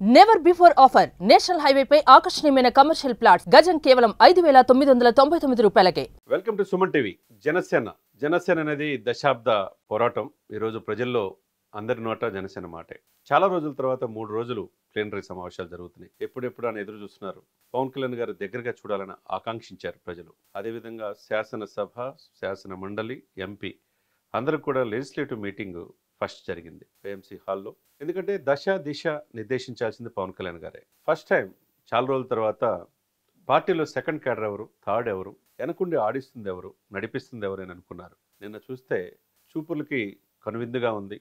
Never before offer national హైవేపై ఆకర్షణీయమైన commercial plots గజం కేవలం 5,999 రూపాయలకే. Welcome to Suman TV. Janasena అనేది దశాబ్ద పోరాటం. ఈరోజు ప్రజల్లో అందరి నోట జనసేన మాటే. చాలా రోజుల తర్వాత 3 రోజులు ప్లీనరీ సమావేశాలు జరుగుతున్నాయి. ఎప్పుడెప్పుడు అని ఎదురు చూస్తున్నారు. పవన్ కళ్యాణ్ గారు దగ్గరగా చూడాలని ఆకాంక్షించారు ప్రజలు. అదేవిధంగా శాసనసభ, శాసన మండలి, ఎంపీ అందరూ కూడా లెజిస్లేటివ్ మీటింగ్ ఫస్ట్ జరిగింది ఏఎంసీ హాల్లో. ఎందుకంటే దిశ నిర్దేశించాల్సింది పవన్ కళ్యాణ్ గారే. ఫస్ట్ టైం చాలా రోజుల తర్వాత పార్టీలో సెకండ్ క్యాడర్ ఎవరు, థర్డ్ ఎవరు, వెనకుండి ఆడిస్తుంది ఎవరు, నడిపిస్తుంది ఎవరు అని అనుకున్నారు. నిన్న చూస్తే చూపులకి కనువిందుగా ఉంది.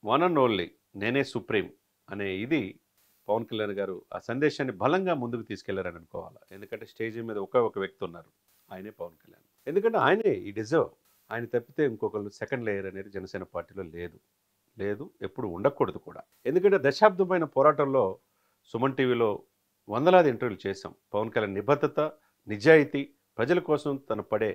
వన్ అండ్ ఓన్లీ నేనే సుప్రీం అనే ఇది పవన్ కళ్యాణ్ గారు ఆ సందేశాన్ని బలంగా ముందుకు తీసుకెళ్లారని అనుకోవాలి. ఎందుకంటే స్టేజ్ మీద ఒక వ్యక్తి ఉన్నారు, ఆయనే పవన్ కళ్యాణ్. ఎందుకంటే ఆయనే ఈ డిజర్వ్. ఆయన తప్పితే ఇంకొకళ్ళు సెకండ్ లేయర్ అనేది జనసేన పార్టీలో లేదు, ఎప్పుడు ఉండకూడదు కూడా. ఎందుకంటే దశాబ్దమైన పోరాటంలో సుమన్ టీవీలో వందలాది ఇంటర్వ్యూలు చేశాం. పవన్ కళ్యాణ్ నిబద్ధత, నిజాయితీ, ప్రజల కోసం తను పడే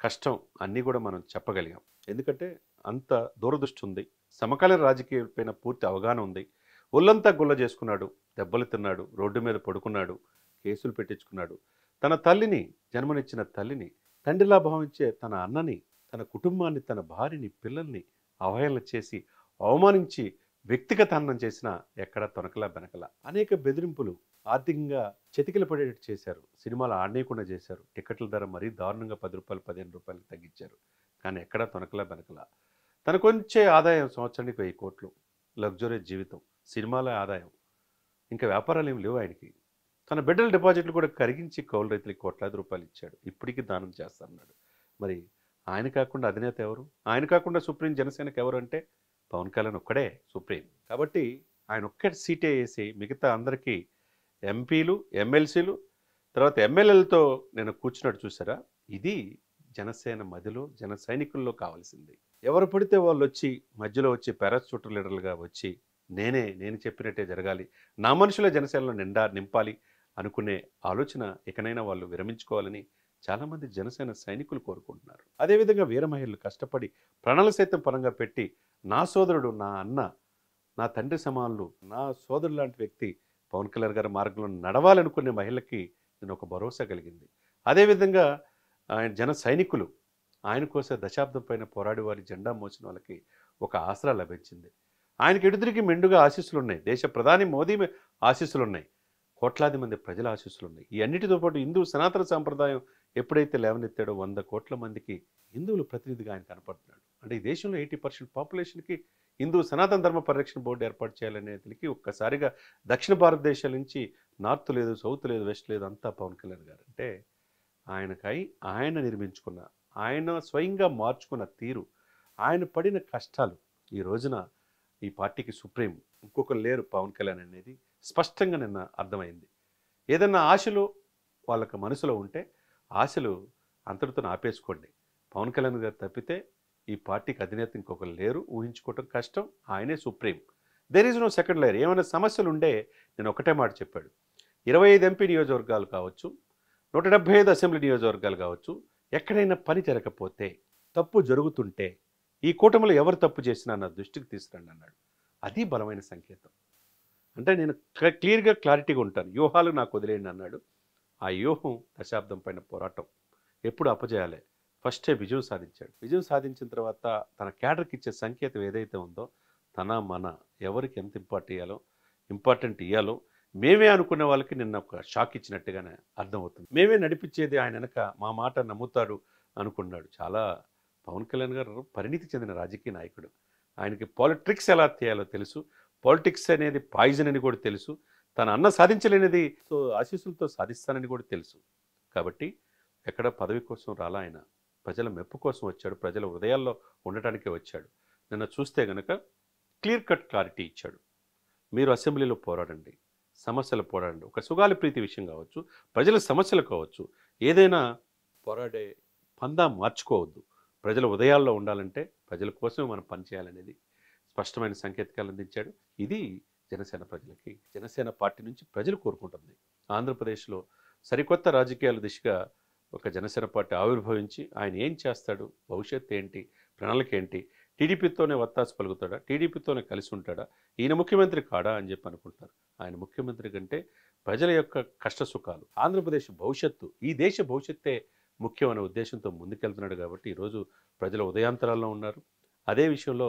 కష్టం అన్నీ కూడా మనం చెప్పగలిగాం. ఎందుకంటే అంత దూరదృష్టి ఉంది, సమకాలీన రాజకీయాలపైన పూర్తి అవగాహన ఉంది. ఒళ్ళంతా గుల్ల చేసుకున్నాడు, దెబ్బలు తిన్నాడు, రోడ్డు మీద పడుకున్నాడు, కేసులు పెట్టించుకున్నాడు. తన తల్లిని, జన్మనిచ్చిన తల్లిని, తండ్రిలా భావించే తన అన్నని, తన కుటుంబాన్ని, తన భార్యని, పిల్లల్ని అవహేళన చేసి, అవమానించి, వ్యక్తిగత హననం చేసిన ఎక్కడా తొనకలా బెనకలా. అనేక బెదిరింపులు, ఆర్థికంగా చతికిల పడేటట్టు చేశారు. సినిమాలు ఆడనేయకుండా చేశారు. టికెట్ల ధర మరీ దారుణంగా 10 రూపాయలు, 15 రూపాయలకు తగ్గించారు. కానీ ఎక్కడా తొనకలా బెనకలా. తనకొంచే ఆదాయం సంవత్సరానికి 1000 కోట్లు, లగ్జరీ జీవితం, సినిమాల ఆదాయం, ఇంకా వ్యాపారాలు ఏమి లేవు ఆయనకి. తన బిడ్డల డిపాజిట్లు కూడా కరిగించి కౌలు రైతులకి కోట్లాది రూపాయలు ఇచ్చాడు. ఇప్పటికీ దానం చేస్తానన్నాడు. మరి ఆయన కాకుండా అధినేత ఎవరు? ఆయన కాకుండా సుప్రీం జనసేనకు ఎవరు అంటే పవన్ కళ్యాణ్ ఒక్కడే సుప్రీం. కాబట్టి ఆయన ఒక్కటి సీటే వేసి మిగతా అందరికీ ఎంపీలు, ఎమ్మెల్సీలు, తర్వాత ఎమ్మెల్యేలతో నేను కూర్చున్నట్టు చూసారా? ఇది జనసేన మధ్యలో, జన సైనికుల్లో కావాల్సింది. ఎవరు పడితే వాళ్ళు వచ్చి మధ్యలో వచ్చి పారాషూటర్ లీడర్లుగా వచ్చి నేను చెప్పినట్టే జరగాలి, నా మనుషుల జనసేనలో నింపాలి అనుకునే ఆలోచన ఇకనైనా వాళ్ళు విరమించుకోవాలని చాలామంది జనసేన సైనికులు కోరుకుంటున్నారు. అదేవిధంగా వీర మహిళలు కష్టపడి ప్రాణాలు సైతం పరంగా పెట్టి నా సోదరుడు, నా అన్న, నా తండ్రి సమానులు, నా సోదరుడు లాంటి వ్యక్తి పవన్ కళ్యాణ్ గారి మార్గంలో నడవాలనుకునే మహిళకి నేను ఒక భరోసా కలిగింది. అదేవిధంగా ఆయన జన సైనికులు ఆయన కోసం దశాబ్దం పైన పోరాడి వారి జెండా మోసిన వాళ్ళకి ఒక ఆసరా లభించింది. ఆయనకి ఎదుటికి మెండుగా ఆశీస్సులు ఉన్నాయి. దేశ ప్రధాని మోదీ ఆశీస్సులు ఉన్నాయి. కోట్లాది మంది ప్రజల ఆశీస్సులు ఉన్నాయి. ఈ అన్నిటితో పాటు హిందూ సనాతన సాంప్రదాయం ఎప్పుడైతే లేవనెత్తాడో 100 కోట్ల మందికి హిందువుల ప్రతినిధిగా ఆయన కనపడుతున్నాడు. అంటే ఈ దేశంలో 80% పాపులేషన్కి హిందూ సనాతన ధర్మ పరిరక్షణ బోర్డు ఏర్పాటు చేయాలనేది ఒక్కసారిగా దక్షిణ భారతదేశం నుంచి నార్త్ లేదు, సౌత్ లేదు, వెస్ట్ లేదు, అంతా పవన్ కళ్యాణ్ గారు. అంటే ఆయన నిర్మించుకున్న, ఆయన స్వయంగా మార్చుకున్న తీరు, ఆయన పడిన కష్టాలు ఈ రోజున ఈ పార్టీకి సుప్రీం ఇంకొకరు లేరు పవన్ కళ్యాణ్ అనేది స్పష్టంగా నిన్న అర్థమైంది. ఏదన్నా ఆశలు వాళ్ళకి మనసులో ఉంటే ఆశలు అంతటితో ఆపేసుకోండి. పవన్ కళ్యాణ్ గారు తప్పితే ఈ పార్టీకి అధినేత ఇంకొకరు లేరు, ఊహించుకోవటం కష్టం. ఆయనే supreme. There is no second layer. ఏమైనా సమస్యలు ఉండే నేను ఒకటే మాట చెప్పాడు. 25 ఎంపీ నియోజకవర్గాలు కావచ్చు, 175 అసెంబ్లీ నియోజకవర్గాలు కావచ్చు, ఎక్కడైనా పని జరగకపోతే, తప్పు జరుగుతుంటే ఈ కూటమిలో ఎవరు తప్పు చేసినా నా దృష్టికి తీసుకురండి అన్నాడు. అది బలమైన సంకేతం. అంటే నేను క్లారిటీగా ఉంటాను, వ్యూహాలు నాకు వదిలేయండి అన్నాడు. ఆ వ్యూహం దశాబ్దం పైన పోరాటం ఎప్పుడు అపజేయాలి, ఫస్టే విజయం సాధించాడు. విజయం సాధించిన తర్వాత తన క్యాడర్కి ఇచ్చే సంకేతం ఏదైతే ఉందో, మన ఎవరికి ఎంత ఇంపార్టెంట్ ఇవ్వాలో మేమే అనుకునే వాళ్ళకి నిన్న ఒక షాక్ ఇచ్చినట్టుగానే అర్థమవుతుంది. మేమే నడిపించేది, ఆయన వెనక మా మాట నమ్ముతాడు అనుకున్నాడు. చాలా పవన్ కళ్యాణ్ గారు పరిణితి చెందిన రాజకీయ నాయకుడు. ఆయనకి పాలిటిక్స్ ఎలా చేయాలో తెలుసు. పాలిటిక్స్ అనేది పాయిజన్ అని కూడా తెలుసు. తన అన్న సాధించలేనిది ఆశీస్సులతో సాధిస్తానని కూడా తెలుసు. కాబట్టి ఎక్కడ పదవి కోసం రాలా, ఆయన ప్రజల మెప్పు కోసం వచ్చాడు, ప్రజల హృదయాల్లో ఉండటానికే వచ్చాడు. నిన్న చూస్తే కనుక క్లారిటీ ఇచ్చాడు. మీరు అసెంబ్లీలో పోరాడండి, సమస్యలు పోరాడండి. ఒక సుగాలి ప్రీతి విషయం కావచ్చు, ప్రజల సమస్యలు కావచ్చు, ఏదైనా పోరాడే పందా మార్చుకోవద్దు. ప్రజల ఉదయాల్లో ఉండాలంటే ప్రజల కోసమే మనం పనిచేయాలనేది స్పష్టమైన సంకేతాలు అందించాడు. ఇది జనసేన ప్రజలకి, జనసేన పార్టీ నుంచి ప్రజలు కోరుకుంటుంది. ఆంధ్రప్రదేశ్లో సరికొత్త రాజకీయాల దిశగా ఒక జనసేన పార్టీ ఆవిర్భవించి ఆయన ఏం చేస్తాడు, భవిష్యత్తు ఏంటి, ప్రణాళిక ఏంటి, టీడీపీతోనే వత్తాసు పలుకుతాడా, టీడీపీతోనే కలిసి ఉంటాడా, ఈయన ముఖ్యమంత్రి కాడా అని చెప్పి అనుకుంటారు. ఆయన ముఖ్యమంత్రి కంటే ప్రజల యొక్క కష్ట సుఖాలు, ఆంధ్రప్రదేశ్ భవిష్యత్తు, ఈ దేశ భవిష్యత్తే ముఖ్యం అనే ఉద్దేశంతో ముందుకెళ్తున్నాడు. కాబట్టి ఈరోజు ప్రజల ఉదయాంతరాల్లో ఉన్నారు. అదే విషయంలో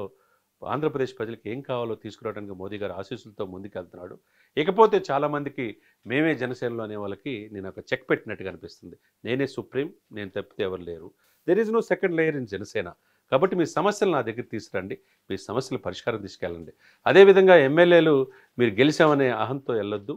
ఆంధ్రప్రదేశ్ ప్రజలకు ఏం కావాలో తీసుకురావడానికి మోదీ గారు ఆశీస్సులతో ముందుకెళ్తున్నాడు. ఇకపోతే చాలామందికి మేమే జనసేనలో అనే వాళ్ళకి నేను ఒక చెక్ పెట్టినట్టుగా అనిపిస్తుంది. నేనే సుప్రీం, నేను తప్పితే ఎవరు లేరు. There is no second layer in Janasena. కాబట్టి మీ సమస్యలు నా దగ్గర తీసుకురండి, మీ సమస్యల పరిష్కారం తీసుకెళ్ళండి. అదేవిధంగా ఎమ్మెల్యేలు మీరు గెలిచామనే అహంతో వెళ్ళొద్దు.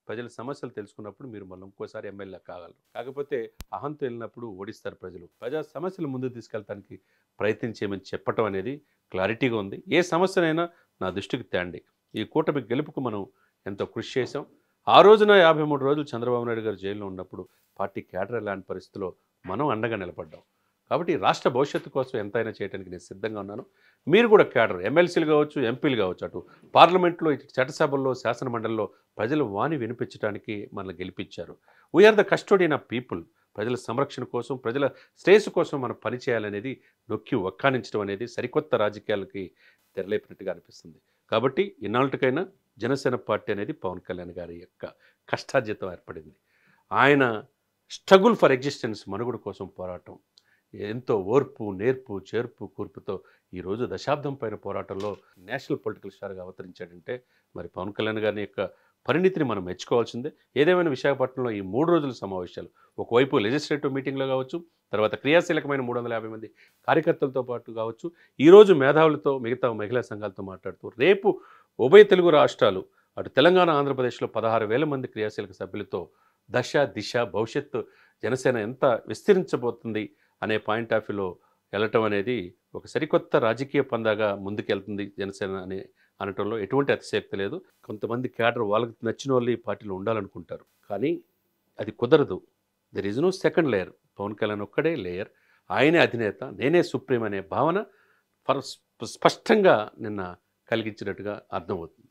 ప్రజల సమస్యలు తెలుసుకున్నప్పుడు మీరు మళ్ళీ ఇంకోసారి ఎమ్మెల్యే కాగలరు. కాకపోతే అహంతో వెళ్ళినప్పుడు ఓడిస్తారు ప్రజలు. ప్రజా సమస్యలు ముందుకు తీసుకెళ్ళడానికి ప్రయత్నం చేయమని చెప్పటం అనేది క్లారిటీగా ఉంది. ఏ సమస్యనైనా నా దృష్టికి తేండి. ఈ కూటమి గెలుపుకు మనం ఎంతో కృషి చేశాం. ఆ రోజున 53 రోజులు చంద్రబాబు నాయుడు గారు జైల్లో ఉన్నప్పుడు పార్టీ క్యాడర్ లాంటి పరిస్థితిలో మనం అండగా నిలబడ్డాం. కాబట్టి రాష్ట్ర భవిష్యత్తు కోసం ఎంతైనా చేయడానికి నేను సిద్ధంగా ఉన్నాను. మీరు కూడా క్యాడర్, ఎమ్మెల్సీలు కావచ్చు, ఎంపీలు కావచ్చు, అటు పార్లమెంట్లో, ఇటు చట్టసభల్లో, శాసనమండలిలో ప్రజల వాణి వినిపించడానికి మనల్ని గెలిపించారు. We are the custodian of people. ప్రజల సంరక్షణ కోసం, ప్రజల శ్రేయస్సు కోసం మనం పనిచేయాలనేది నొక్కి ఒక్కానించడం అనేది సరికొత్త రాజకీయాలకి తెరలేపినట్టుగా అనిపిస్తుంది. కాబట్టి ఇన్నాళ్ళకైనా జనసేన పార్టీ అనేది పవన్ కళ్యాణ్ గారి యొక్క కష్టార్జితం ఏర్పడింది. ఆయన స్ట్రగుల్ ఫర్ ఎగ్జిస్టెన్స్, మనుగడ కోసం పోరాటం, ఎంతో ఓర్పు, నేర్పు, చేర్పు, కూర్పుతో ఈరోజు దశాబ్దం పైన పోరాటంలో నేషనల్ పొలిటికల్ స్టార్గా అవతరించాడంటే మరి పవన్ కళ్యాణ్ గారి యొక్క పరిణితిని మనం మెచ్చుకోవాల్సిందే. ఏదేమైనా విశాఖపట్నంలో ఈ 3 రోజుల సమావేశాలు, ఒకవైపు లెజిస్లేటివ్ మీటింగ్లో కావచ్చు, తర్వాత క్రియాశీలకమైన 350 మంది కార్యకర్తలతో పాటు కావచ్చు, ఈరోజు మేధావులతో, మిగతా మహిళా సంఘాలతో మాట్లాడుతూ రేపు ఉభయ తెలుగు రాష్ట్రాలు, అటు తెలంగాణ, ఆంధ్రప్రదేశ్లో 16,000 మంది క్రియాశీలక సభ్యులతో దశ, దిశ, భవిష్యత్తు జనసేన ఎంత విస్తరించబోతుంది అనే పాయింట్ ఆఫ్ వ్యూలో వెళ్ళటం అనేది ఒక సరికొత్త రాజకీయ పందాగా ముందుకెళ్తుంది జనసేన అనటంలో ఎటువంటి అతిశయోక్తి లేదు. కొంతమంది క్యాడర్ వాళ్ళకి నచ్చిన వాళ్ళు ఈ పార్టీలో ఉండాలనుకుంటారు, కానీ అది కుదరదు. There is no second layer. Pawan Kalyan ఒక్కడే లేయర్, ఆయనే అధినేత, నేనే సుప్రీం అనే భావన స్పష్టంగా నిన్న కలిగించినట్టుగా అర్థమవుతుంది.